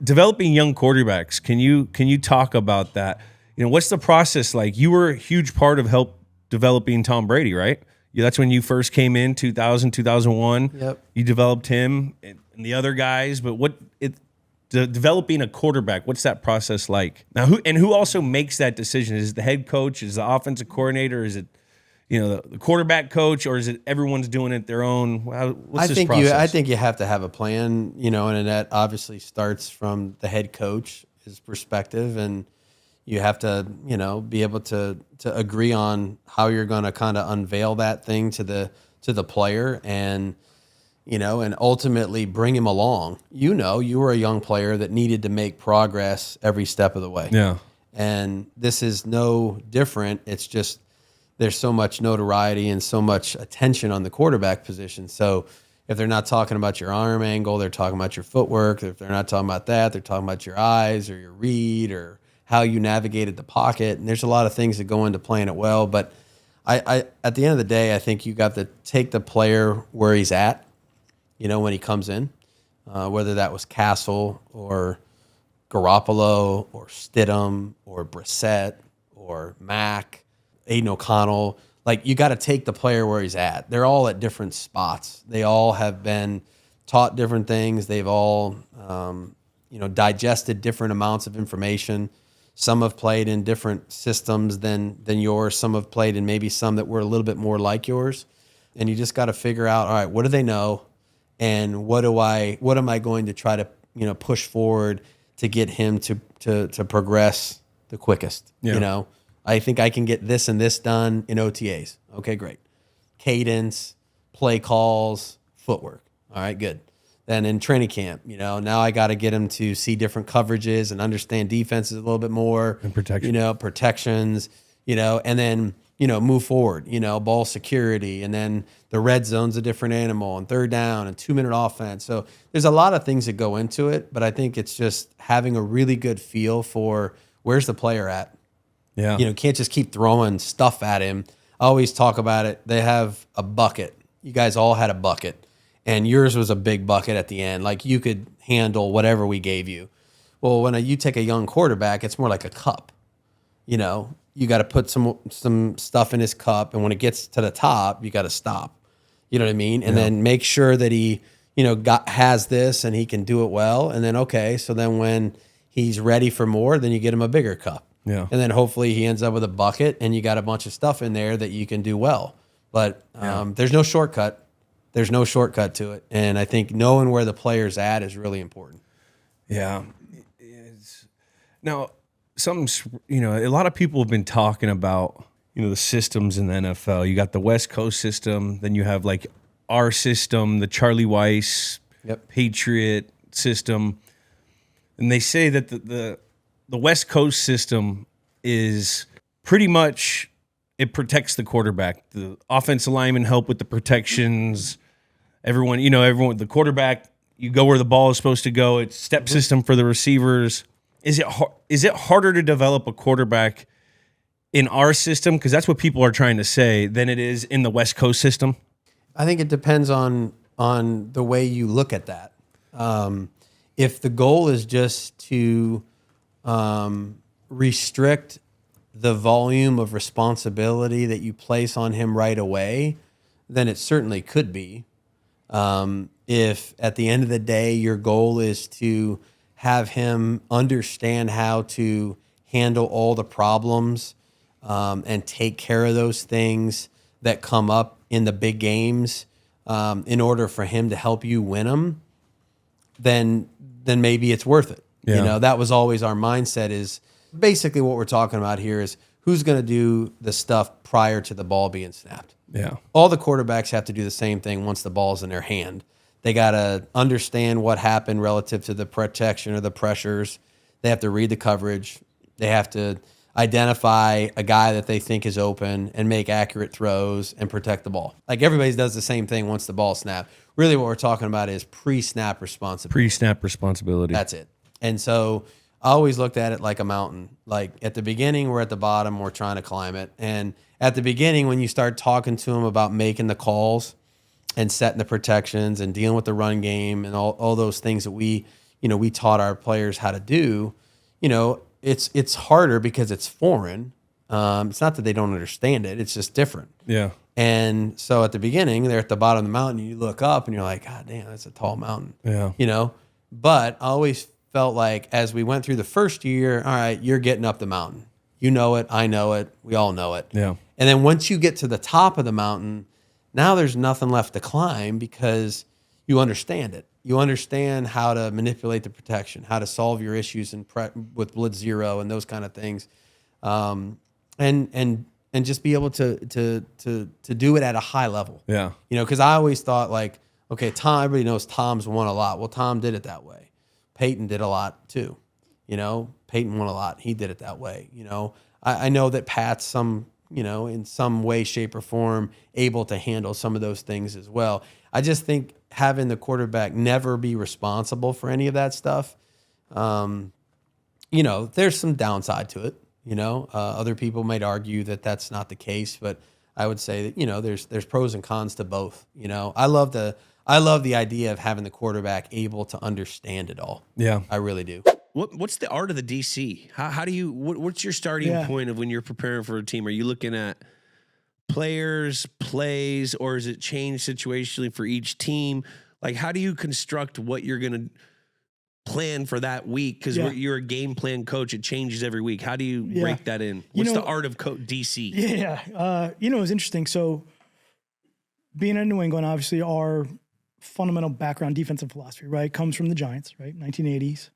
developing young quarterbacks. Can you talk about that? What's the process like? You were a huge part of help developing Tom Brady, right? That's when you first came in 2000, 2001. Yep. You developed him and the other guys, but developing a quarterback, what's that process like? Now, who also makes that decision? Is it the head coach? Is it the offensive coordinator? Is it the quarterback coach, or is it everyone's doing it their own? What's this process? I think you have to have a plan, and that obviously starts from the head coach's perspective, and you have to, be able to agree on how you're going to kind of unveil that thing to the player, and and ultimately bring him along. You were a young player that needed to make progress every step of the way. Yeah, and this is no different. It's just there's so much notoriety and so much attention on the quarterback position. So if they're not talking about your arm angle, they're talking about your footwork. If they're not talking about that, they're talking about your eyes or your read or how you navigated the pocket. And there's a lot of things that go into playing it well. But I at the end of the day, I think you got to take the player where he's at, when he comes in, whether that was Castle or Garoppolo or Stidham or Brissett or Mack, Aiden O'Connell. Like, you got to take the player where he's at. They're all at different spots. They all have been taught different things. They've all, digested different amounts of information. Some have played in different systems than yours. Some have played in maybe some that were a little bit more like yours. And you just got to figure out, all right, what do they know? And what am I going to try to, push forward to get him to progress the quickest? Yeah. I think I can get this and this done in OTAs. Okay, great. Cadence, play calls, footwork. All right, good. Then in training camp, now I got to get him to see different coverages and understand defenses a little bit more. And protection. Protections, and then, move forward, ball security. And then the red zone's a different animal, and third down and 2-minute offense. So there's a lot of things that go into it, but I think it's just having a really good feel for where's the player at. Yeah. Can't just keep throwing stuff at him. I always talk about it. They have a bucket. You guys all had a bucket, and yours was a big bucket at the end. Like, you could handle whatever we gave you. Well, when you take a young quarterback, it's more like a cup. You got to put some stuff in his cup, and when it gets to the top, you got to stop. You know what I mean? And then make sure that he, has this and he can do it well. And then, okay, so then when he's ready for more, then you get him a bigger cup. Yeah. And then hopefully he ends up with a bucket and you got a bunch of stuff in there that you can do well. But there's no shortcut. There's no shortcut to it. And I think knowing where the player's at is really important. Yeah. Now, a lot of people have been talking about, the systems in the NFL. You got the West Coast system, then you have like our system, the Charlie Weiss Patriot system. And they say that the West Coast system is pretty much, it protects the quarterback. The offensive linemen help with the protections. Everyone, the quarterback, you go where the ball is supposed to go. It's step system for the receivers. Is it harder to develop a quarterback in our system, because that's what people are trying to say, than it is in the West Coast system? I think it depends on the way you look at that. If the goal is just to restrict the volume of responsibility that you place on him right away, then it certainly could be. If at the end of the day your goal is to have him understand how to handle all the problems and take care of those things that come up in the big games in order for him to help you win them, then maybe it's worth it. Yeah. That was always our mindset. Is basically what we're talking about here is who's going to do the stuff prior to the ball being snapped. Yeah. All the quarterbacks have to do the same thing once the ball's in their hand. They got to understand what happened relative to the protection or the pressures. They have to read the coverage. They have to identify a guy that they think is open and make accurate throws and protect the ball. Like, everybody does the same thing once the ball snapped. Really what we're talking about is pre-snap responsibility. Pre-snap responsibility. That's it. And so I always looked at it like a mountain. Like, at the beginning, we're at the bottom, we're trying to climb it. And at the beginning, when you start talking to them about making the calls and setting the protections and dealing with the run game and all those things that we, we taught our players how to do, it's harder because it's foreign. It's not that they don't understand it. It's just different. Yeah. And so at the beginning, they're at the bottom of the mountain. You look up and you're like, God damn, that's a tall mountain. Yeah. But I always felt like as we went through the first year, all right, you're getting up the mountain. You know it. I know it. We all know it. Yeah. And then once you get to the top of the mountain, now there's nothing left to climb because you understand it. You understand how to manipulate the protection, how to solve your issues with blitz zero and those kind of things, and just be able to do it at a high level. Yeah. Because I always thought like, okay, Tom. Everybody knows Tom's won a lot. Well, Tom did it that way. Peyton did a lot too. Peyton won a lot. He did it that way. I know that Pat's in some way, shape, or form able to handle some of those things as well. I just think having the quarterback never be responsible for any of that stuff, there's some downside to it. Other people might argue that that's not the case, but I would say that, there's pros and cons to both. I love the idea of having the quarterback able to understand it all. Yeah. I really do. What's the art of the DC? How do you what's your starting point of when you're preparing for a team? Are you looking at players, plays, or is it changed situationally for each team? Like, how do you construct what you're going to plan for that week? Because you're a game plan coach. It changes every week. How do you break that in? What's the art of DC? Yeah. It was interesting. So being in New England, obviously our fundamental background defensive philosophy, right, comes from the Giants, right? 1980s,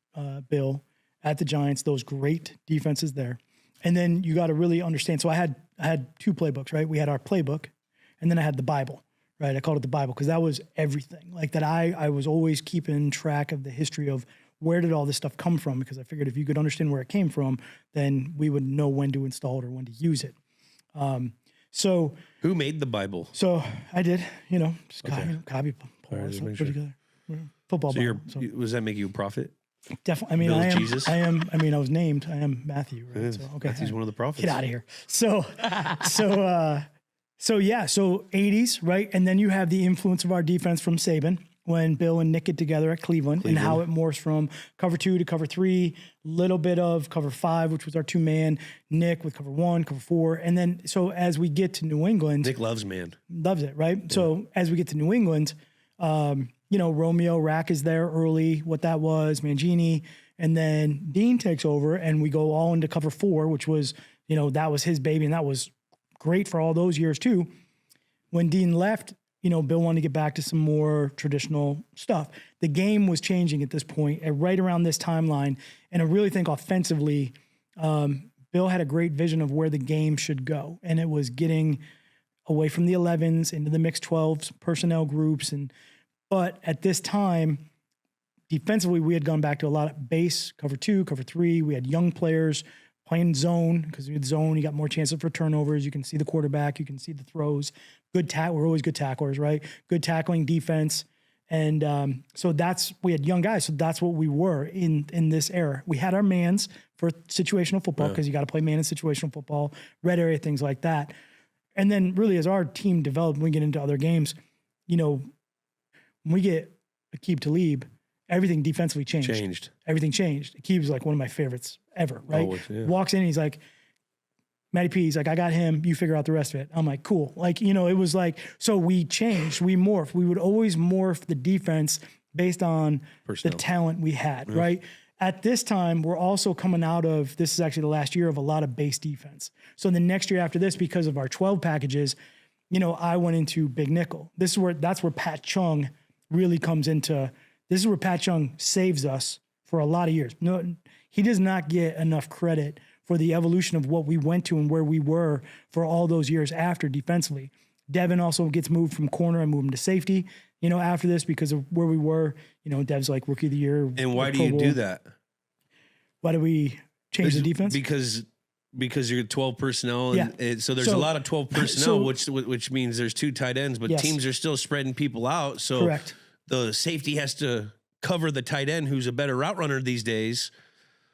Bill at the Giants, those great defenses there. And then you got to really understand. So I had two playbooks, right? We had our playbook, and then I had the Bible, right? I called it the Bible because that was everything. Like that, I was always keeping track of the history of where did all this stuff come from, because I figured if you could understand where it came from, then we would know when to install it or when to use it. So who made the Bible? So I did, just copy, pull all put together. Football. So Bible. Was that make you a prophet? Definitely. I mean, Bill Jesus? I am. I mean, I was named. I am Matthew. Right? So okay, Matthew's one of the prophets. Get out of here. So 80s, right? And then you have the influence of our defense from Saban when Bill and Nick get together at Cleveland. And how it morphs from cover 2 to cover 3, little bit of cover 5, which was our 2-man, Nick with cover 1, cover 4. And then, so as we get to New England, Nick loves man. Loves it, right? Yeah. So as we get to New England, Romeo Rack is there early, what that was, Mangini, and then Dean takes over and we go all into cover 4, which was, that was his baby and that was great for all those years too. When Dean left, Bill wanted to get back to some more traditional stuff. The game was changing at this point, right around this timeline, and I really think offensively, Bill had a great vision of where the game should go, and it was getting away from the 11s into the mixed 12s, personnel groups, but at this time, defensively, we had gone back to a lot of base, cover 2, cover 3. We had young players playing zone, because with zone, you got more chances for turnovers. You can see the quarterback. You can see the throws. We're always good tacklers, right? Good tackling defense. And so we had young guys. So that's what we were in this era. We had our mans for situational football, because you got to play man in situational football, red area, things like that. And then really as our team developed, when we get into other games, when we get Aqib Talib, everything defensively changed. Everything changed. Aqib's like one of my favorites ever, right? Always, yeah. Walks in, he's like, Matty P, he's like, I got him, you figure out the rest of it. I'm like, cool. Like, it was like, so we changed, we morphed. We would always morph the defense based on the talent we had, right? At this time, we're also coming out of, this is actually the last year of a lot of base defense. So the next year after this, because of our 12 packages, I went into big nickel. That's where Pat Chung really comes into. This is where Pat Chung saves us for a lot of years. No, he does not get enough credit for the evolution of what we went to and where we were for all those years after defensively. Devin also gets moved from corner and moved him to safety, after this because of where we were. Dev's like rookie of the year. And why do you do that? Why do we change the defense? Because you're 12 personnel, and so there's a lot of 12 personnel, which means there's 2 tight ends, but teams are still spreading people out. So correct. The safety has to cover the tight end, who's a better route runner these days.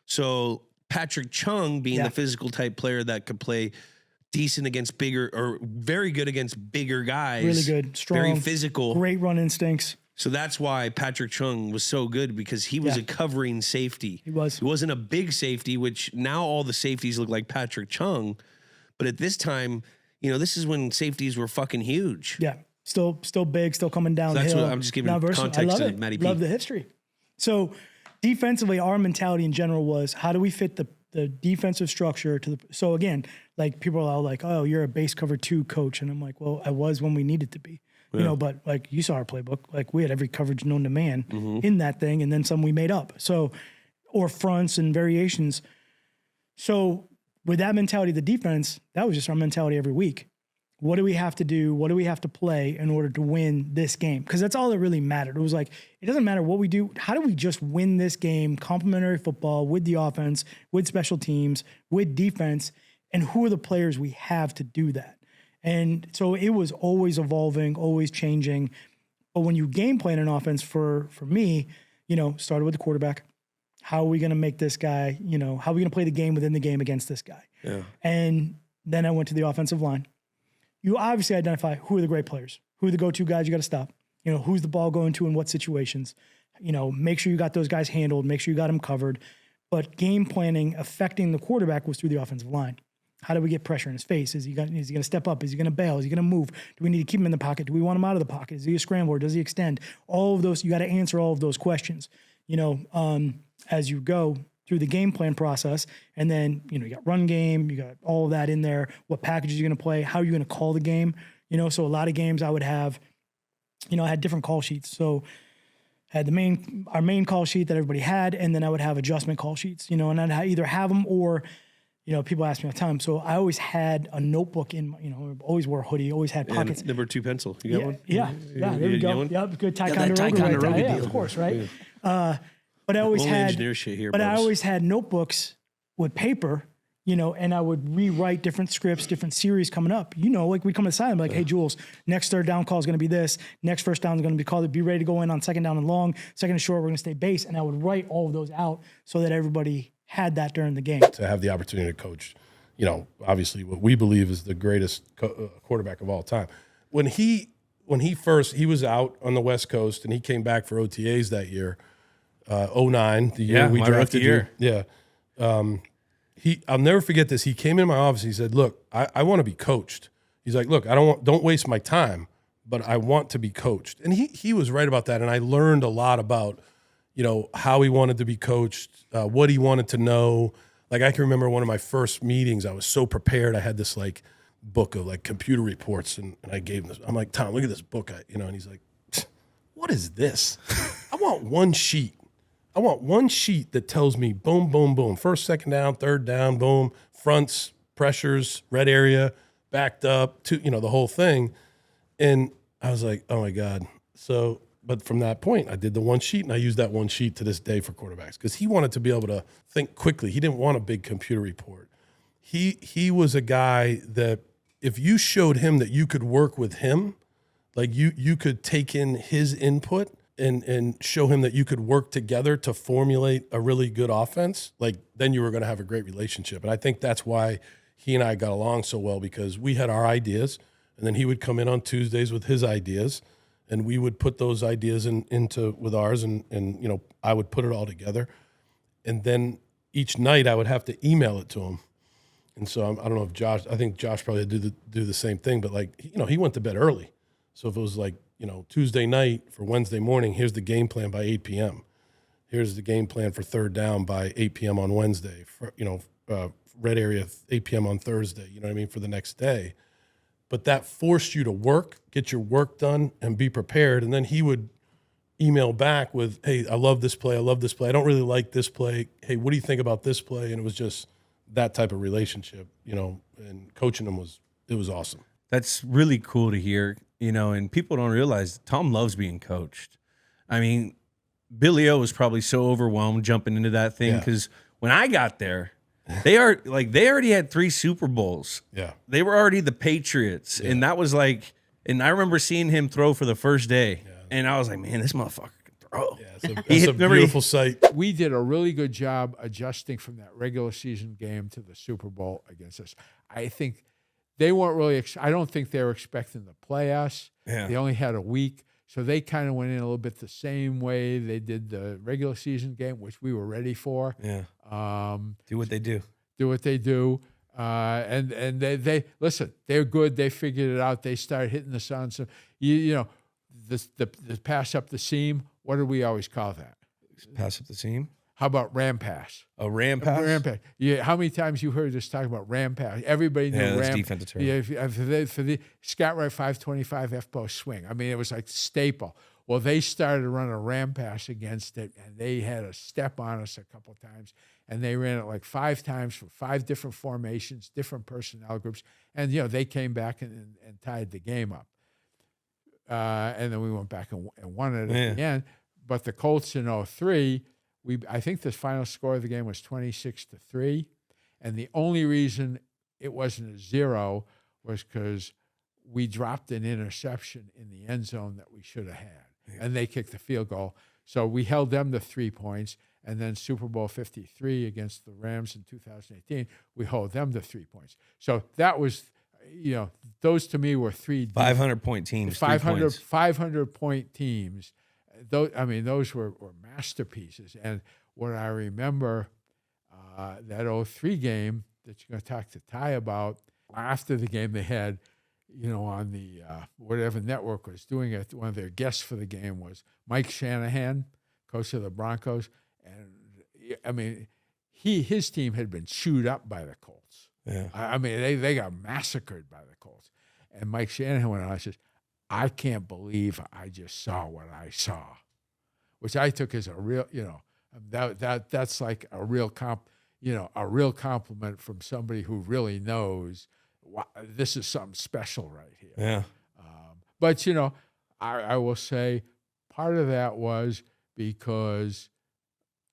So Patrick Chung, being the physical type player that could play decent against bigger or very good against bigger guys, really good, strong, very physical, great run instincts. So that's why Patrick Chung was so good, because he was a covering safety. He was. He wasn't a big safety, which now all the safeties look like Patrick Chung. But at this time, you know, this is when safeties were fucking huge. Yeah. Still big, still coming down. That's what I'm just giving context to Matty P. Love the history. So defensively, our mentality in general was, how do we fit the defensive structure to the, so again, like people are all like, oh, you're a base cover 2 coach. And I'm like, well, I was when we needed to be. You know, but like you saw our playbook, like we had every coverage known to man in that thing, and then some we made up. So, or fronts and variations. So with that mentality, the defense, that was just our mentality every week. What do we have to do? What do we have to play in order to win this game? Because that's all that really mattered. It was like, it doesn't matter what we do. How do we just win this game? Complementary football with the offense, with special teams, with defense, and who are the players we have to do that? And so it was always evolving, always changing. But when you game plan an offense, for me, you know, started with the quarterback. How are we going to make this guy, you know, how are we going to play the game within the game against this guy? Yeah. And then I went to the offensive line. You obviously identify who are the great players, who are the go-to guys you got to stop, you know, who's the ball going to in what situations, you know, make sure you got those guys handled, make sure you got them covered. But game planning affecting the quarterback was through the offensive line. How do we get pressure in his face? Is he going to step up? Is he going to bail? Is he going to move? Do we need to keep him in the pocket? Do we want him out of the pocket? Is he a scrambler? Does he extend? All of those, you got to answer all of those questions, you know, as you go through the game plan process. And then, you know, you got run game, you got all of that in there. What packages you're going to play? How are you going to call the game? You know, so a lot of games I would have, you know, I had different call sheets. So I had our main call sheet that everybody had, and then I would have adjustment call sheets, you know, and I'd either have them or, you know, people ask me all the time. So I always had a notebook in, you know, always wore a hoodie, always had pockets. And number 2 pencil. You got one? Yeah. There we go. Yep. Good Ticonderoga right there. Yeah, of course. Right. Yeah. But I always had engineer shit here, I always had notebooks with paper, you know, and I would rewrite different scripts, different series coming up. You know, like we'd come to the side and be like, hey, Jules, next third down call is going to be this. Next first down is going to be called. Be ready to go in on second down and long, second and short. We're going to stay base. And I would write all of those out so that everybody had that during the game. To have the opportunity to coach, you know, obviously what we believe is the greatest quarterback of all time. When he was out on the West Coast and he came back for OTAs that year, 09, the year we drafted you. Yeah. I'll never forget this. He came in my office. He said, look, I want to be coached. He's like, look, don't waste my time, but I want to be coached. And he was right about that. And I learned a lot about, you know, how he wanted to be coached, what he wanted to know. Like I can remember one of my first meetings, I was so prepared. I had this like book of like computer reports and I gave him this. I'm like, Tom, look at this book. And he's like, what is this? I want one sheet. I want one sheet that tells me boom, boom, boom. First, second down, third down, boom, fronts, pressures, red area, backed up, the whole thing. And I was like, oh my God. So, but from that point, I did the one sheet and I use that one sheet to this day for quarterbacks because he wanted to be able to think quickly. He didn't want a big computer report. He was a guy that if you showed him that you could work with him, like you could take in his input and show him that you could work together to formulate a really good offense, like then you were going to have a great relationship. And I think that's why he and I got along so well because we had our ideas and then he would come in on Tuesdays with his ideas and we would put those ideas into with ours and I would put it all together. And then each night I would have to email it to him. And so I don't know if I think Josh probably do the same thing, but like, he went to bed early. So if it was like, Tuesday night for Wednesday morning, here's the game plan by 8 p.m. Here's the game plan for third down by 8 p.m. on Wednesday. For, red area 8 p.m. on Thursday, for the next day. But that forced you to work, get your work done, and be prepared. And then he would email back with, hey, I love this play. I love this play. I don't really like this play. Hey, what do you think about this play? And it was just that type of relationship, and coaching him was awesome. That's really cool to hear. And people don't realize Tom loves being coached. I mean, Billy O was probably so overwhelmed jumping into that thing because when I got there, they already had 3 Super Bowls. Yeah, they were already the Patriots, and that was like. And I remember seeing him throw for the first day, and I was like, man, this motherfucker can throw. Yeah, it's a beautiful sight. We did a really good job adjusting from that regular season game to the Super Bowl against us. I think. They weren't really. I don't think they were expecting to play us. Yeah. They only had a week, So they kind of went in a little bit the same way they did the regular season game, which we were ready for. Yeah. Do what they do. Do what they do. And they listen, they're good. They figured it out. They started hitting the sun. So, you know, the pass up the seam, what do we always call that? Pass up the seam. How about ram pass? A ram pass? Ram pass. Yeah, how many times you heard us talk about ram pass? Everybody knew Yeah, that's ram. defensive term. Yeah, for the Scott Wright 525 F-post swing. I mean, it was like staple. Well, they started to run a ram pass against it, and they had a step on us a couple of times, and they ran it like 5 times for 5 different formations, different personnel groups, and you know they came back and tied the game up. And then we went back and won it at the end. But the Colts in 03, I think the final score of the game was 26-3, and the only reason it wasn't a 0 was because we dropped an interception in the end zone that we should have had, and they kicked the field goal. So we held them to 3 points, and then Super Bowl 53 against the Rams in 2018, we hold them to 3 points. So that was, you know, those to me were 3 500-point teams. 500-point teams. Those were masterpieces. And what I remember, that 03 game that you're going to talk to Ty about, after the game they had, you know, on the whatever network was doing it, one of their guests for the game was Mike Shanahan, coach of the Broncos. And, I mean, his team had been chewed up by the Colts. Yeah. I mean, they got massacred by the Colts. And Mike Shanahan went on and says, I can't believe I just saw what I saw, which I took as a real, you know, that's like a real compliment from somebody who really knows this is something special right here. Yeah. But, you know, I will say part of that was because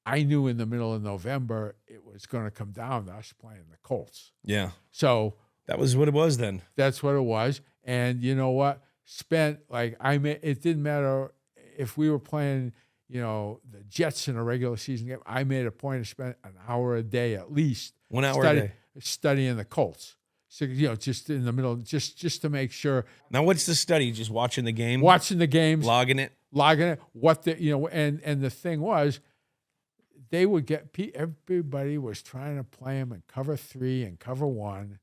I knew in the middle of November it was going to come down to us playing the Colts. Yeah. So that was what it was then. That's what it was. And you know what? It didn't matter if we were playing, you know, the Jets in a regular season game. I made a point to spend an hour a day at least. 1 hour a day. Studying the Colts. So, you know, just in the middle, just to make sure. Now, what's the study? Just watching the game? Watching the games. Logging it? And the thing was, they would everybody was trying to play them in cover 3 and cover 1,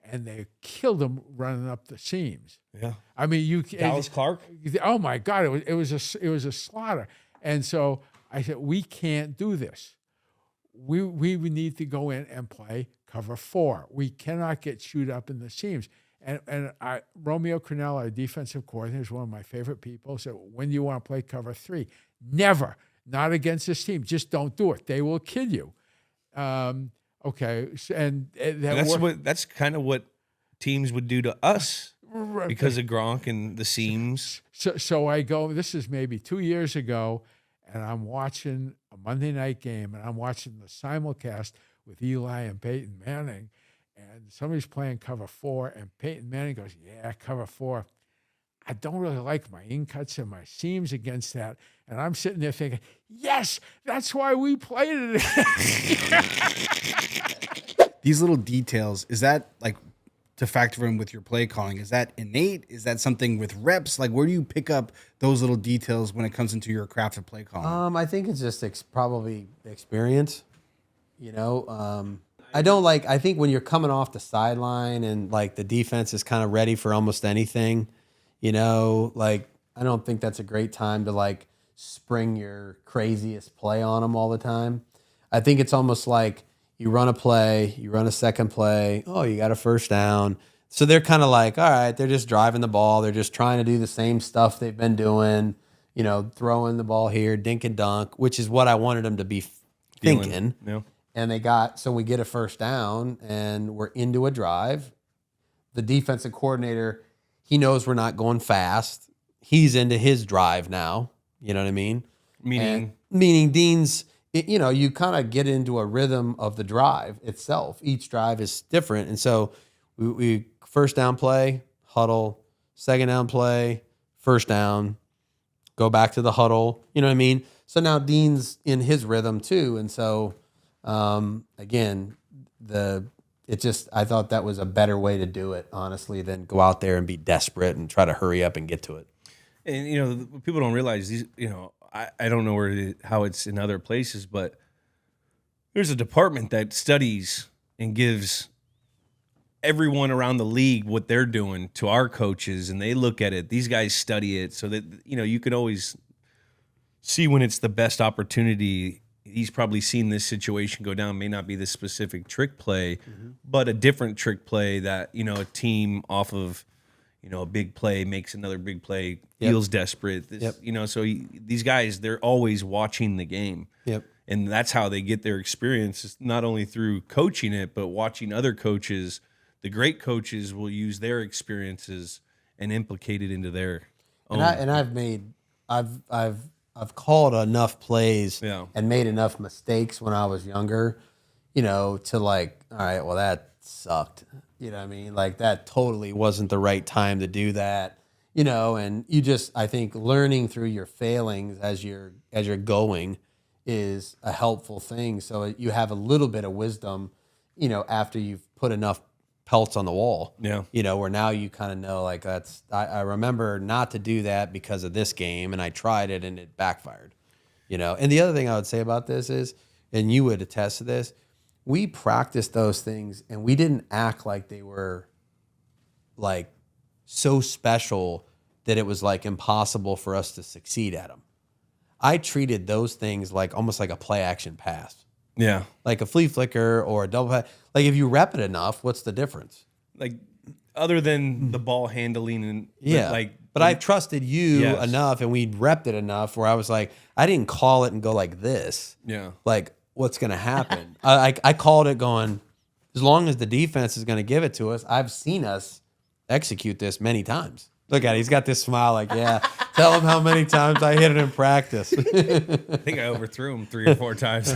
and they killed them running up the seams. Yeah. I mean, Dallas Clark? Oh my God, it was a slaughter. And so I said, we can't do this. We need to go in and play cover 4. We cannot get chewed up in the seams. And Romeo Crennel, our defensive coordinator, is one of my favorite people. Said, when do you want to play cover 3? Never. Not against this team. Just don't do it. They will kill you. Okay, and that's kind of what teams would do to us because of Gronk and the seams. So I go. This is maybe 2 years ago, and I'm watching a Monday night game, and I'm watching the simulcast with Eli and Peyton Manning, and somebody's playing cover 4, and Peyton Manning goes, "Yeah, cover 4. I don't really like my in cuts and my seams against that." And I'm sitting there thinking, yes, that's why we played it. These little details, is that like to factor in with your play calling? Is that innate? Is that something with reps? Like, where do you pick up those little details when it comes into your craft of play calling? I think it's just probably experience. You know, I think when you're coming off the sideline and like the defense is kind of ready for almost anything, you know, like I don't think that's a great time to like spring your craziest play on them all the time. I think it's almost like you run a play, you run a second play, oh, you got a first down. So they're kind of like, all right, they're just driving the ball. They're just trying to do the same stuff they've been doing, you know, throwing the ball here, dink and dunk, which is what I wanted them to be thinking. Yeah. And so we get a first down and we're into a drive. The defensive coordinator, he knows we're not going fast. He's into his drive now. You know what I mean? Meaning Dean's, you know, you kind of get into a rhythm of the drive itself. Each drive is different. And so we first down play, huddle, second down play, first down, go back to the huddle. You know what I mean? So now Dean's in his rhythm too. And so, again, I thought that was a better way to do it, honestly, than go out there and be desperate and try to hurry up and get to it. And people don't realize these. I don't know how it's in other places, but there's a department that studies and gives everyone around the league what they're doing to our coaches, and they look at it. These guys study it so that you can always see when it's the best opportunity. He's probably seen this situation go down. May not be the specific trick play, but a different trick play that a team off of a big play makes another big play, feels desperate. So these guys, they're always watching the game. Yep. And that's how they get their experience. It's not only through coaching it, but watching other coaches. The great coaches will use their experiences and implicate it into their own. I've called enough plays Yeah. and made enough mistakes when I was younger, to like, all right, well, that sucked. You know what I mean? Like, that totally wasn't the right time to do that. And I think learning through your failings as you're going is a helpful thing. So you have a little bit of wisdom, after you've put enough pelts on the wall. Yeah. Where now you kind of know, like, I remember not to do that because of this game, and I tried it and it backfired. And the other thing I would say about this is, and you would attest to this, we practiced those things and we didn't act like they were like so special that it was like impossible for us to succeed at them. I treated those things like almost like a play action pass. Yeah. Like a flea flicker or a double pass. Like, if you rep it enough, what's the difference? Like, other than the ball handling and but I trusted you enough, and we repped it enough where I was like, I didn't call it and go like this. Yeah. Like, what's going to happen? I called it going, as long as the defense is going to give it to us. I've seen us execute this many times. Look at it. He's got this smile like, yeah, tell him how many times I hit it in practice. I think I overthrew him 3 or 4 times.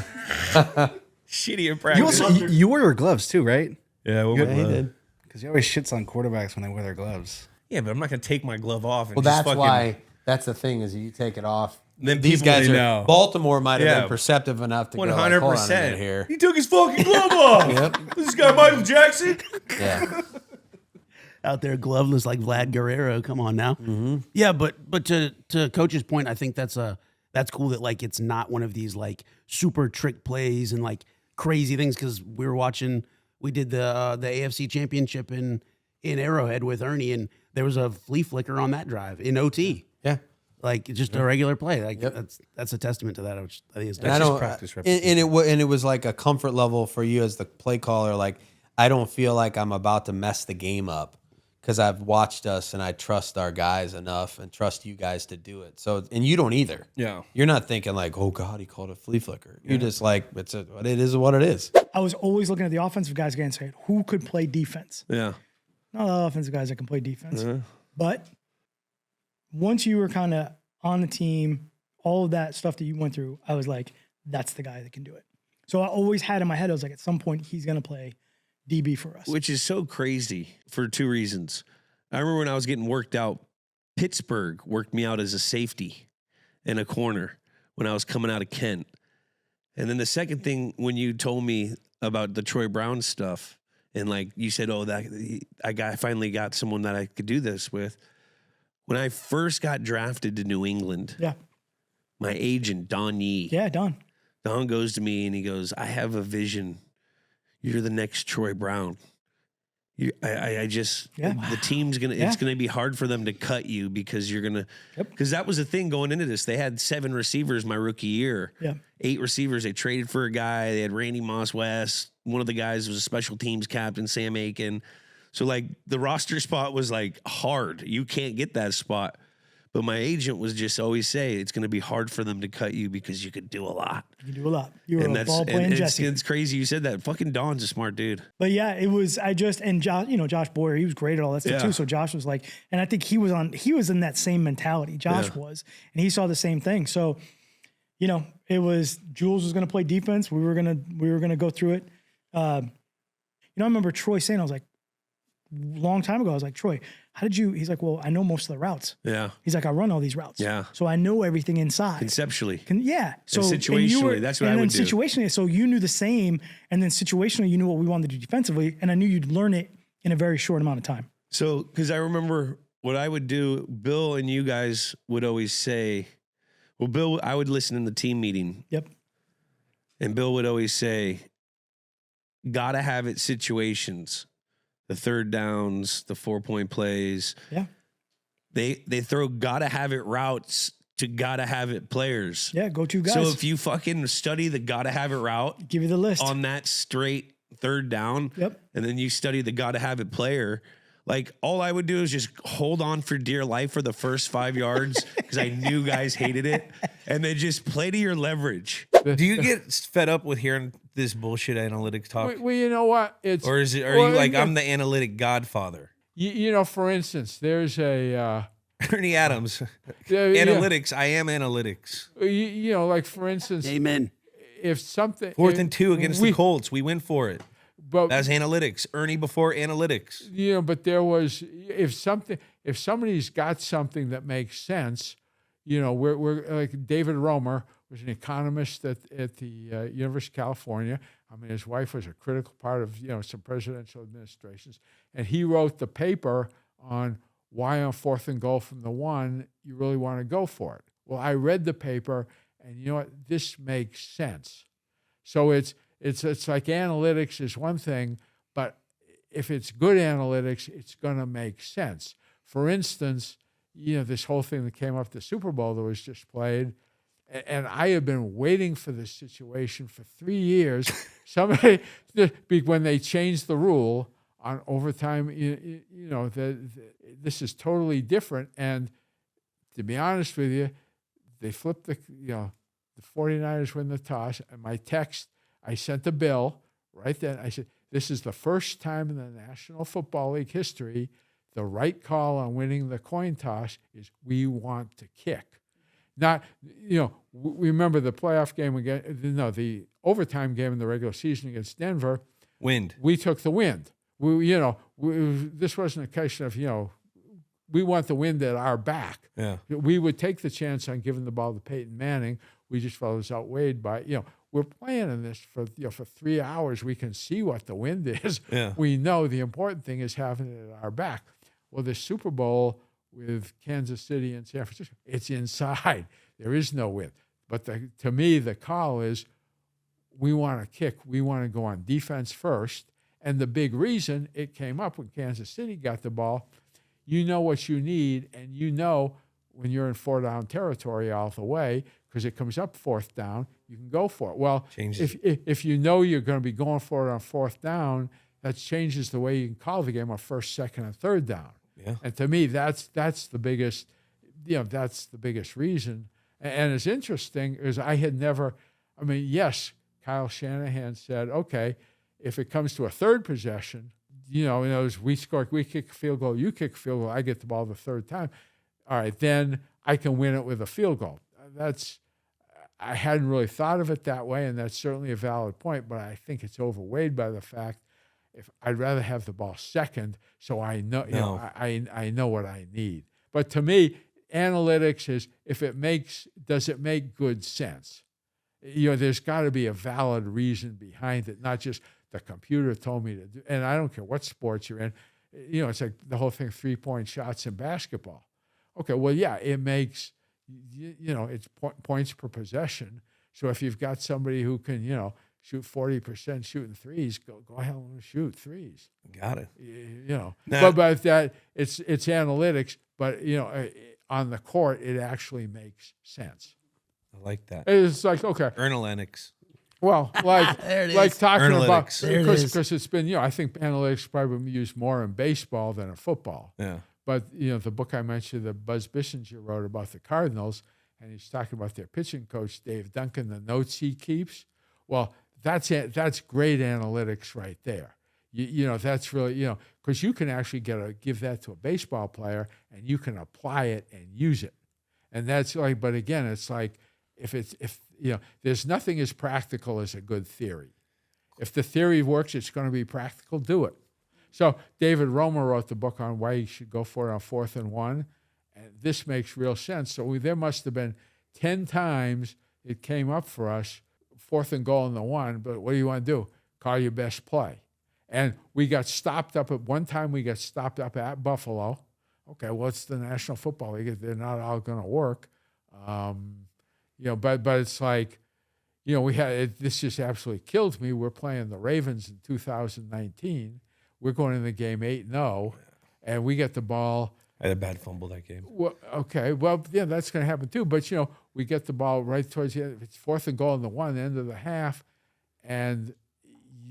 Shitty in practice. You wear gloves too, right? Yeah, He did. Because he always shits on quarterbacks when they wear their gloves. Yeah, but I'm not going to take my glove off. And Well, just that's fucking, why. That's the thing, is you take it off. Then These people guys they are. know. Baltimore might have Yeah. been perceptive enough to go, like, hold on a minute here. He took his fucking glove off. Yep. This guy Michael Jackson. Yeah. Out there gloveless like Vlad Guerrero. Come on now. Yeah, but to Coach's point, I think that's cool that, like, it's not one of these like super trick plays and like crazy things, because we did the AFC Championship in Arrowhead with Ernie, and there was a flea flicker on that drive in OT. Yeah. Like, just a regular play. Like, that's a testament to that, which I think is And I just don't, practice and repetition. it was like a comfort level for you as the play caller. Like, I don't feel like I'm about to mess the game up, because I've watched us and I trust our guys enough and trust you guys to do it. So, and you don't either. Yeah. You're not thinking like, oh God, he called a flea flicker. You're just like, it is what it is. I was always looking at the offensive guys again and saying, who could play defense? Yeah. Not a lot of offensive guys that can play defense. But once you were kind of on the team, all of that stuff that you went through, I was like, that's the guy that can do it. So I always had in my head, I was like, at some point, he's going to play DB for us. Which is so crazy for 2 reasons. I remember when I was getting worked out, Pittsburgh worked me out as a safety and a corner when I was coming out of Kent. And then the second thing, when you told me about the Troy Brown stuff, and like you said, I finally got someone that I could do this with. When I first got drafted to New England, Yeah. my agent, Don Yee, Yeah, done. Don goes to me and he goes, I have a vision. You're the next Troy Brown. The team's it's gonna be hard for them to cut you, because you're gonna, because that was the thing going into this. They had 7 receivers my rookie year. Yeah. 8 receivers. They traded for a guy. They had Randy Moss West. One of the guys was a special teams captain, Sam Aiken. So like the roster spot was like hard. You can't get that spot. But my agent was just always say it's going to be hard for them to cut you because you could do a lot. You do a lot. You were And a ball playing Jesse. it's crazy you said that. Fucking Don's a smart dude. But yeah, it was, and Josh, Josh Boyer, he was great at all that stuff too. So Josh was like, and I think he was in that same mentality. Josh was, and he saw the same thing. So, it was, Jules was going to play defense. We were going to go through it. I remember Troy saying, I was like, long time ago, I was like, Troy, how did you, he's like, well, I know most of the routes. Yeah. He's like, I run all these routes. Yeah. So I know everything inside. Conceptually. So And situationally, that's what I would do. Situationally, so you knew the same, and then situationally, you knew what we wanted to do defensively, and I knew you'd learn it in a very short amount of time. So, because I remember what I would do, Bill and you guys would always say, well, Bill, I would listen in the team meeting. Yep. And Bill would always say, gotta have it situations, the third downs, the 4-point plays. Yeah. They throw gotta have it routes to gotta have it players. Yeah, go to guys. So if you fucking study the gotta have it route give you the list. on that straight third down, Yep. and then you study the gotta have it player, like all I would do is just hold on for dear life for the first 5 yards because I knew guys hated it, and then just play to your leverage. Do you get fed up with hearing this bullshit analytics talk? Well, you know what? It's Or is it? Are well, you like, yeah. I'm the analytic godfather? You know, for instance, there's a Ernie Adams. yeah, Analytics. I am analytics. you know, like for instance, Amen. if something 4th if and 2 against the Colts. We win for it. but That's analytics. Ernie before analytics. you know, but there was if somebody's got something that makes sense, you know, we're like David Romer was an economist at the University of California. I mean, his wife was a critical part of some presidential administrations, and he wrote the paper on why on 4th and goal from the 1 you really want to go for it. Well, I read the paper, and you know what? This makes sense. So it's like analytics is one thing, but if it's good analytics, it's going to make sense. For instance, this whole thing that came up the Super Bowl that was just played, and I have been waiting for this situation for 3 years. Somebody, when they changed the rule on overtime, this is totally different. And to be honest with you, they flipped the 49ers win the toss. And my text, I sent a bill right then. I said, this is the first time in the National Football League history, the right call on winning the coin toss is we want to kick. Not, we remember the playoff game the overtime game in the regular season against Denver. Wind. We took the wind. This wasn't a question of, we want the wind at our back. Yeah. We would take the chance on giving the ball to Peyton Manning. We just felt it was outweighed by, we're playing in this for 3 hours. We can see what the wind is. Yeah. We know the important thing is having it at our back. Well, the Super Bowl with Kansas City and San Francisco, it's inside. There is no wind. But to me, the call is we want to kick. We want to go on defense first. And the big reason it came up when Kansas City got the ball, you know what you need, and you know when you're in 4-down territory all the way, because it comes up 4th down, you can go for it. Well, if you know you're going to be going for it on 4th down, that changes the way you can call the game on 1st, 2nd, and 3rd down. Yeah. And to me, that's the biggest, that's the biggest reason. And it's interesting is yes, Kyle Shanahan said, okay, if it comes to a third possession, we kick a field goal, you kick a field goal, I get the ball the third time. All right, then I can win it with a field goal. I hadn't really thought of it that way, and that's certainly a valid point, but I think it's overweighed by the fact if I'd rather have the ball second, so I know I know what I need. But to me, analytics is does it make good sense? There's got to be a valid reason behind it, not just the computer told me to do. And I don't care what sports you're in. It's like the whole thing, 3-point shots in basketball. Okay, well, yeah, it makes it's points per possession. So if you've got somebody who can shoot 40% shooting threes, go ahead and shoot threes. Got it. But that it's analytics, but on the court it actually makes sense. I like that. It's like, okay, Analytics. well, There it like is. talking about Analytics. There it is. because it's been I think analytics probably used more in baseball than in football. Yeah. But the book I mentioned that Buzz Bissinger wrote about the Cardinals, and he's talking about their pitching coach Dave Duncan, the notes he keeps. Well, that's great analytics right there. That's really because you can actually give that to a baseball player, and you can apply it and use it. And that's like, but again, it's like if there's nothing as practical as a good theory. If the theory works, it's going to be practical. Do it. So David Romer wrote the book on why you should go for it on 4th and 1, and this makes real sense. So there must have been 10 times it came up for us, 4th and goal in the 1, but what do you want to do? Call your best play. And we got stopped up at one time. We got stopped up at Buffalo. okay, well, it's the National Football League. They're not all going to work. But it's like, this just absolutely killed me. We're playing the Ravens in 2019. We're going in the game 8-0, and we get the ball. I had a bad fumble that game. Well, okay, well, yeah, that's going to happen too. But we get the ball right towards the end. It's 4th and goal in the end of the half, and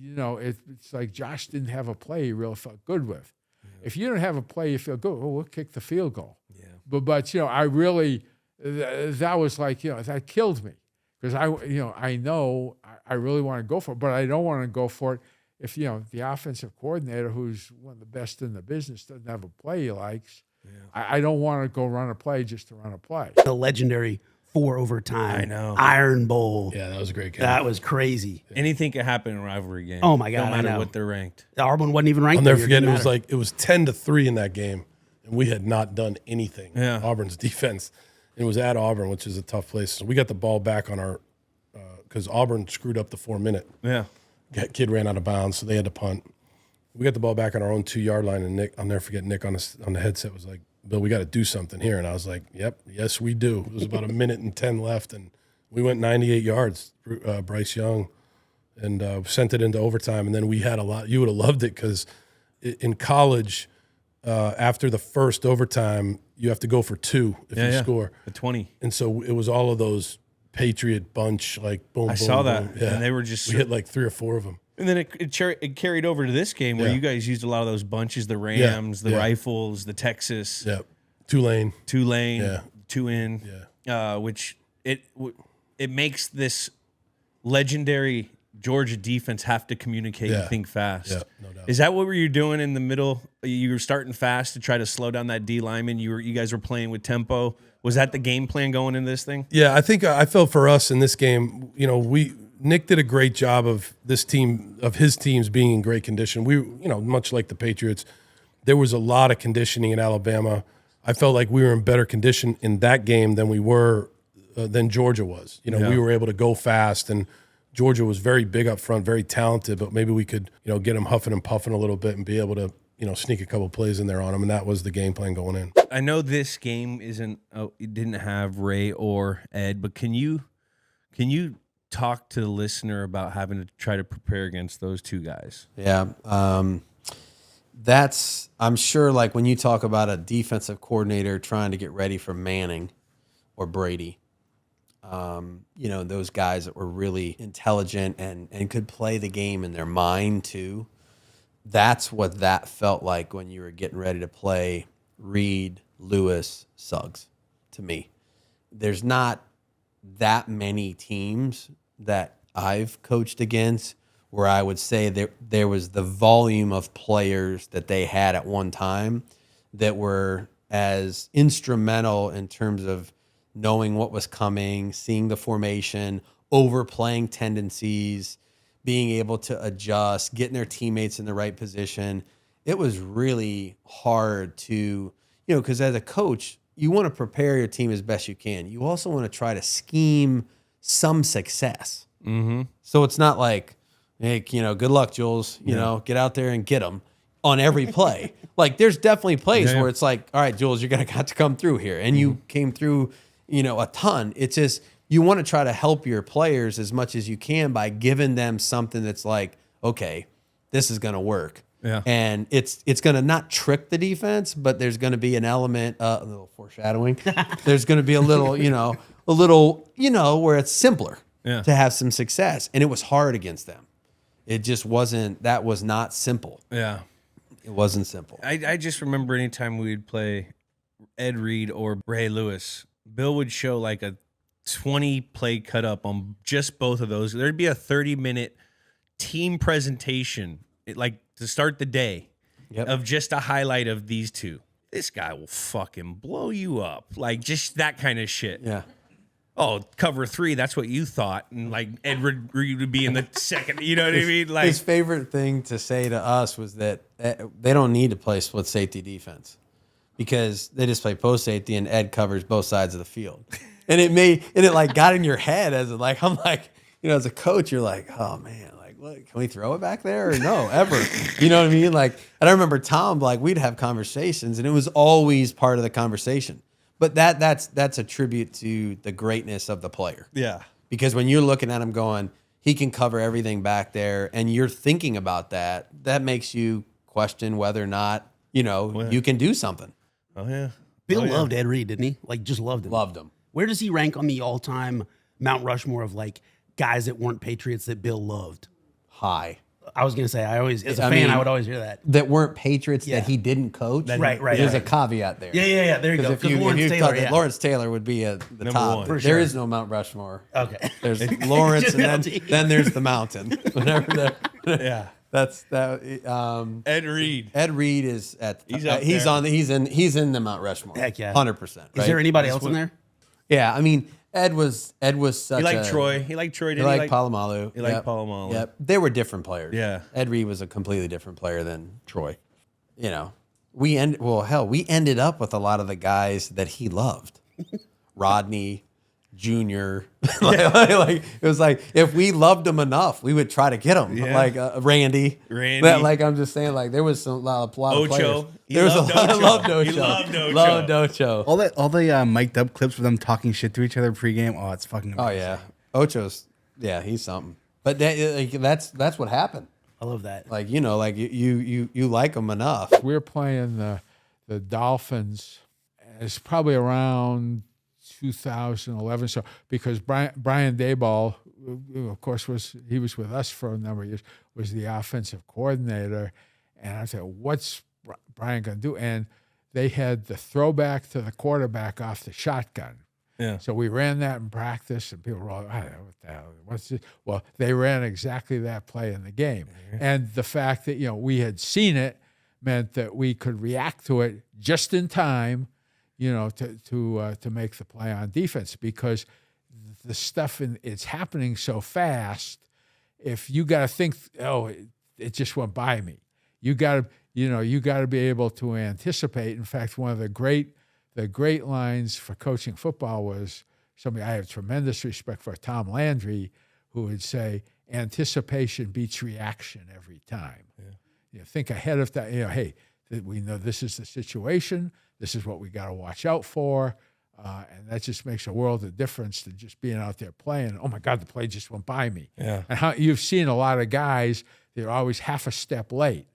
it's like Josh didn't have a play he really felt good with. Yeah. If you don't have a play you feel good, we'll kick the field goal. Yeah. But I really that was like that killed me because I know I really want to go for it, but I don't want to go for it if the offensive coordinator, who's one of the best in the business, doesn't have a play he likes. Yeah. I don't want to go run a play just to run a play. The legendary 4 overtime I know. Iron Bowl. Yeah, that was a great game. That was crazy. Anything could happen in a rivalry game. Oh my God, no matter I know. what they're ranked. Auburn wasn't even ranked. I'll never forget. It was 10-3 in that game, and we had not done anything. Yeah. Auburn's defense. It was at Auburn, which is a tough place. So we got the ball back on our because Auburn screwed up the 4-minute. Yeah. Kid ran out of bounds, so they had to punt. We got the ball back on our own 2-yard line, and Nick, I'll never forget, Nick on the headset was like, Bill, we got to do something here. And I was like, yep, yes, we do. It was about 1:10 left, and we went 98 yards, Bryce Young, and sent it into overtime. And then we had a lot. You would have loved it because in college, after the first overtime, you have to go for 2 if you score. The 20. And so it was all of those Patriot bunch, like boom, I boom, saw that, boom. Yeah. and they were just we hit like 3 or 4 of them. And then it carried over to this game where you guys used a lot of those bunches, the Rams, the Rifles, the Texas. Yeah. Tulane. Yeah. 2 in. Yeah. Which it makes this legendary Georgia defense have to communicate and think fast. Yeah, no doubt. Is that what were you doing in the middle? You were starting fast to try to slow down that D lineman. You guys were playing with tempo. Was that the game plan going into this thing? Yeah, I think I felt for us in this game, Nick did a great job of his teams being in great condition. We, much like the Patriots, there was a lot of conditioning in Alabama. I felt like we were in better condition in that game than we were than Georgia was. We were able to go fast, and Georgia was very big up front, very talented, but maybe we could, get them huffing and puffing a little bit and be able to, sneak a couple plays in there on them, and that was the game plan going in. I know this game it didn't have Ray or Ed, but can you talk to the listener about having to try to prepare against those 2 guys? Yeah. I'm sure, like when you talk about a defensive coordinator trying to get ready for Manning or Brady, those guys that were really intelligent and could play the game in their mind too. That's what that felt like when you were getting ready to play Reed, Lewis, Suggs, to me. There's not that many teams that I've coached against where I would say there was the volume of players that they had at one time that were as instrumental in terms of knowing what was coming, seeing the formation, overplaying tendencies, being able to adjust, getting their teammates in the right position. It was really hard to, because as a coach, you want to prepare your team as best you can. You also want to try to scheme some success. Mm-hmm. So it's not like, hey, good luck, Jules. Get out there and get them on every play. Like there's definitely plays where it's like, all right, Jules, you're gonna got to come through here, and you came through, a ton. It's just you want to try to help your players as much as you can by giving them something that's like, okay, this is gonna work. Yeah. And it's going to not trick the defense, but there's going to be an element, a little foreshadowing. There's going to be a little, where it's simpler to have some success. And it was hard against them. It just wasn't, that was not simple. Yeah. It wasn't simple. I just remember anytime we would play Ed Reed or Ray Lewis, Bill would show like a 20 play cut up on just both of those. There'd be a 30-minute team presentation, to start the day, of just a highlight of these two. This guy will fucking blow you up. Like, just that kind of shit. Yeah. Oh, cover 3, that's what you thought. And, Edward Reed would be in the second, you know what I mean? His favorite thing to say to us was that they don't need to play split safety defense because they just play post safety and Ed covers both sides of the field. And it got in your head as I'm like, as a coach, you're like, oh, man. "Look, can we throw it back there or no, ever?" You know what I mean? Like, and I remember Tom, like, we'd have conversations and it was always part of the conversation. But that's a tribute to the greatness of the player. Yeah. Because when you're looking at him going, he can cover everything back there, and you're thinking about that, that makes you question whether or not, you can do something. Oh, yeah. Bill loved Ed Reed, didn't he? Like, just loved him. Loved him. Where does he rank on the all-time Mount Rushmore of, like, guys that weren't Patriots that Bill loved? High. I was going to say, I would always hear that. That weren't Patriots that he didn't coach. Right. There's a caveat there. Yeah. There you go. If you thought that Lawrence Taylor would be the Number top. one. For There sure. is no Mount Rushmore. Okay. There's Lawrence, and then there's the mountain. Yeah. That's that. Ed Reed. Ed Reed is at. He's up he's there. on. He's in the Mount Rushmore. Heck yeah. 100%. Is there anybody else in there? Yeah, I mean, Ed was such. He liked Troy. He liked Troy. He liked Palomalu. He liked Palomalu. Yep. They were different players. Yeah. Ed Reed was a completely different player than Troy. We ended up with a lot of the guys that he loved. Rodney, Junior. like it was like if we loved him enough, we would try to get him. Yeah. Like Randy. Randy. Like I'm just saying, like there was a lot of Ocho. players. He There was a loved lot. I Ocho. loved Ocho. He loved Ocho. Loved Ocho. All the mic'd up clips with them talking shit to each other pregame. Oh, it's fucking amazing. Oh yeah, Ocho's. Yeah, he's something. But that's what happened. I love that. Like you like him enough. We were playing the Dolphins. It's probably around 2011. So because Brian Daboll, of course, was with us for a number of years, was the offensive coordinator, and I said, "What's Brian going to do?" And they had the throwback to the quarterback off the shotgun. Yeah. So we ran that in practice, and people were all, "I don't know what the hell? What's this?" Well, they ran exactly that play in the game, and the fact that we had seen it meant that we could react to it just in time, to make the play on defense, because the stuff it's happening so fast. If you got to think, it just went by me. You got to be able to anticipate. In fact, one of the great lines for coaching football was somebody I have tremendous respect for, Tom Landry, who would say, "Anticipation beats reaction every time." Yeah. Think ahead of that. Hey, we know this is the situation. This is what we got to watch out for, and that just makes a world of difference to just being out there playing. Oh my God, the play just went by me. Yeah. And how you've seen a lot of guys, they're always half a step late,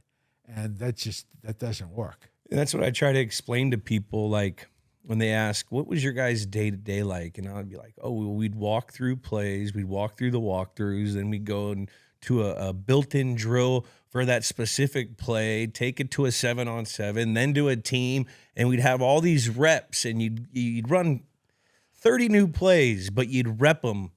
and that doesn't work. And that's what I try to explain to people, like when they ask, what was your guys' day-to-day like? And I'd be like, we'd walk through plays, we'd walk through the walkthroughs, then we'd go to a built-in drill for that specific play, take it to a 7-on-7, then do a team, and we'd have all these reps, and you'd run 30 new plays, but you'd rep them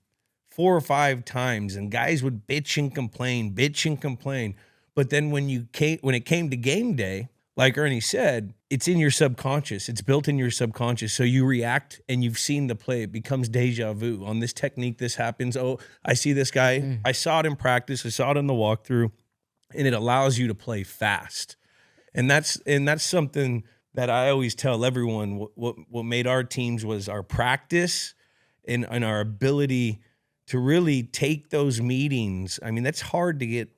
4 or 5 times, and guys would bitch and complain. But then when it came to game day, like Ernie said, it's in your subconscious. It's built in your subconscious. So you react and you've seen the play. It becomes deja vu. On this technique, this happens. Oh, I see this guy. I saw it in practice. I saw it in the walkthrough. And it allows you to play fast. And that's something that I always tell everyone. What made our teams was our practice and our ability to really take those meetings. I mean, that's hard to get,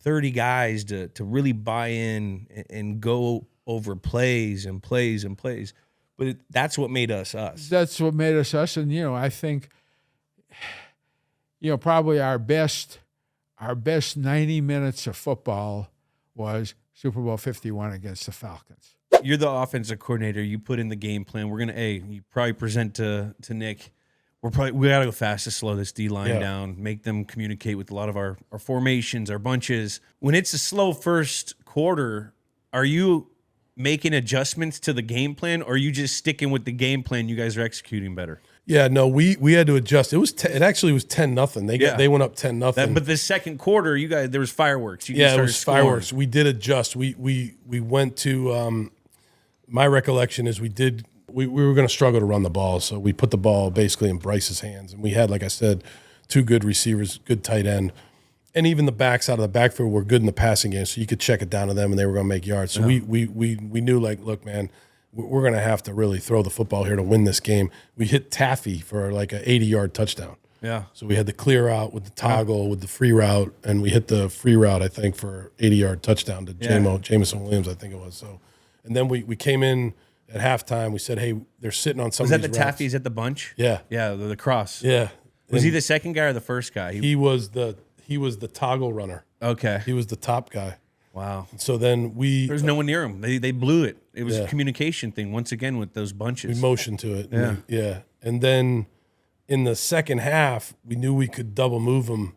30 guys to really buy in and go over plays. But that's what made us us. That's what made us us. And, I think, probably our best 90 minutes of football was Super Bowl 51 against the Falcons. You're the offensive coordinator. You put in the game plan. We're going you probably present to Nick. We got to go fast to slow this D-line down, make them communicate with a lot of our formations, our bunches. When it's a slow first quarter, are you making adjustments to the game plan, or are you just sticking with the game plan you guys are executing better? Yeah, no, we had to adjust. It was it actually was 10-0. They went up 10-0. But the second quarter, you guys, there was fireworks. It was fireworks. We did adjust. We went to my recollection is we were going to struggle to run the ball, so we put the ball basically in Bryce's hands, and we had, like I said, 2 good receivers, good tight end, and even the backs out of the backfield were good in the passing game, so you could check it down to them, and they were going to make yards. So we knew, like, look, man, we're going to have to really throw the football here to win this game. We hit Taffy for like an 80-yard touchdown. Yeah. So we had the clear out with the toggle with the free route, and we hit the free route, I think, for 80-yard touchdown to Jameson Williams, I think it was. So, and then we came in at halftime. We said, hey, they're sitting on some Was of that these the routes. Taffies at the bunch? Yeah. Yeah, the cross. Yeah. Was he the second guy or the first guy? He was the toggle runner. Okay. He was the top guy. Wow. So then There was no one near him. They blew it. It was a Yeah. communication thing once again with those bunches. we motioned to it. Yeah. And then in the second half, we knew we could double move them.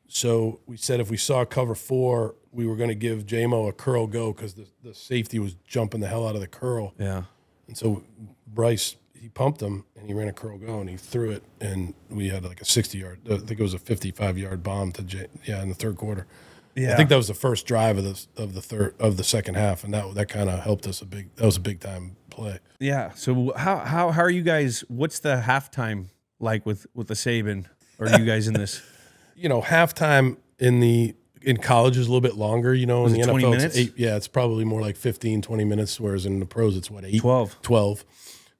So we said if we saw cover 4, we were going to give JMO a curl go because the safety was jumping the hell out of the curl. Yeah. And so Bryce, he pumped him and he ran a curl go and he threw it, and we had like a 60-yard. I think it was a 55-yard bomb to in the third quarter. Yeah. I think that was the first drive of the second half, and that kind of helped us That was a big time play. Yeah. So how are you guys? What's the halftime like with the Saban? Or are you guys in this? Halftime in college is a little bit longer. In the 20 NFL, minutes? It's 8. Yeah, it's probably more like 15, 20 minutes. Whereas in the pros, it's 8? 12. 12.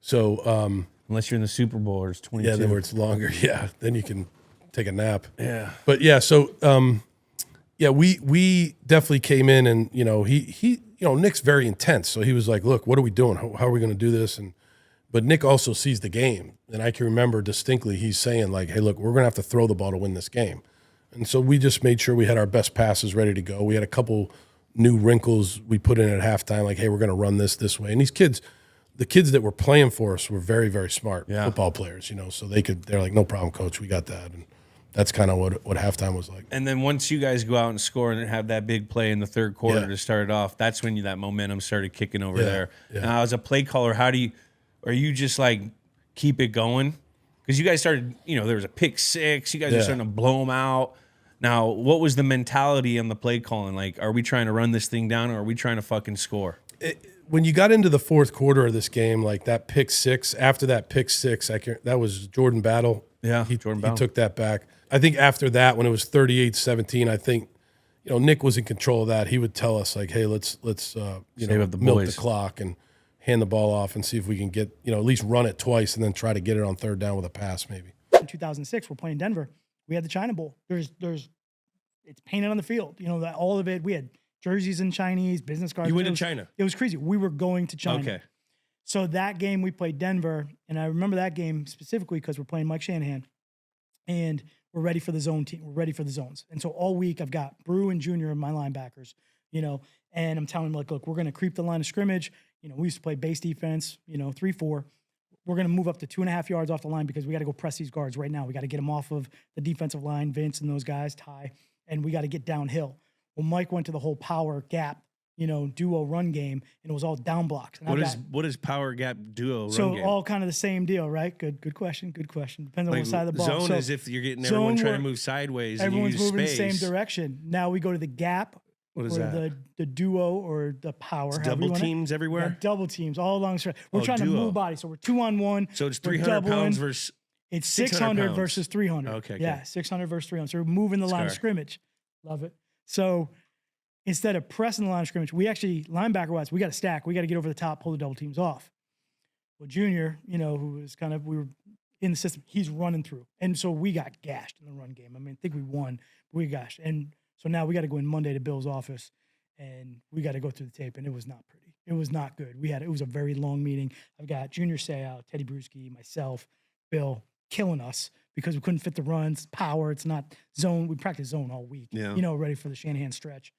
So Unless you're in the Super Bowl or it's 22. yeah, then where it's longer. Yeah, then you can take a nap. Yeah. But yeah, so we definitely came in, and he Nick's very intense, so he was like, look, what are we doing? How are we going to do this? But Nick also sees the game, and I can remember distinctly he's saying like, hey, look, we're going to have to throw the ball to win this game. And so we just made sure we had our best passes ready to go. We had a couple new wrinkles we put in at halftime, like, hey, we're going to run this way. And these kids, the kids that were playing for us were very, very smart football players, so they're like, no problem, coach, we got that. And that's kind of what halftime was like. And then once you guys go out and score and have that big play in the third quarter to start it off, that's when that momentum started kicking over there. Yeah. Now, as a play caller, are you just like keep it going? Because you guys started, there was a pick 6. You guys are starting to blow them out. Now, what was the mentality on the play calling? Like, are we trying to run this thing down, or are we trying to fucking score? When you got into the fourth quarter of this game, like that pick 6, after that pick 6, that was Jordan Battle. Yeah, Jordan Battle. He took that back. I think after that, when it was 38-17, I think, Nick was in control of that. He would tell us like, hey, let's Save up the milk boys. the clock and hand the ball off and see if we can get, at least run it twice and then try to get it on third down with a pass maybe. In 2006, we're playing Denver. We had the China Bowl. It's painted on the field. That all of it. We had jerseys in Chinese, business cards. You went to China. It was crazy. We were going to China. Okay. So that game we played Denver, and I remember that game specifically because we're playing Mike Shanahan, and we're ready for the zone team. We're ready for the zones. And so all week I've got Brew and Junior and my linebackers, and I'm telling them like, look, we're going to creep the line of scrimmage. We used to play base defense, 3-4. We're going to move up to 2.5 yards off the line because we got to go press these guards right now. We got to get them off of the defensive line, Vince and those guys, Ty, and we got to get downhill. Well, Mike went to the whole power gap, duo run game, and it was all down blocks. And What is power gap duo run so game? all kind of the same deal, right? Good question. Depends on what side of the ball. Zone So is if you're getting everyone zone trying to where move sideways and you everyone's use moving space. in the same direction. Now we go to the gap, What is or that? the duo or the power. It's however you double wanna- teams everywhere? Yeah, double teams all along the stretch. We're Oh, trying to duo. move bodies, so we're 2-on-1. So it's we're 300 doubling. pounds versus It's 600 600 pounds. versus 300. Okay, Yeah, okay. 600 versus 300. So we're moving the line of Scar. scrimmage. Love it. So instead of pressing the line of scrimmage, we actually, linebacker-wise, we got to stack. We got to get over the top, pull the double teams off. Well, Junior, who was we were in the system, he's running through. And so we got gashed in the run game. I think we won, but we got gashed. And so now we got to go in Monday to Bill's office, and we got to go through the tape, and it was not pretty. It was not good. It was a very long meeting. I've got Junior Seau, Teddy Bruschi, myself, Bill, killing us because we couldn't fit the runs, power. It's not zone. We practice zone all week, Yeah. ready for the Shanahan stretch.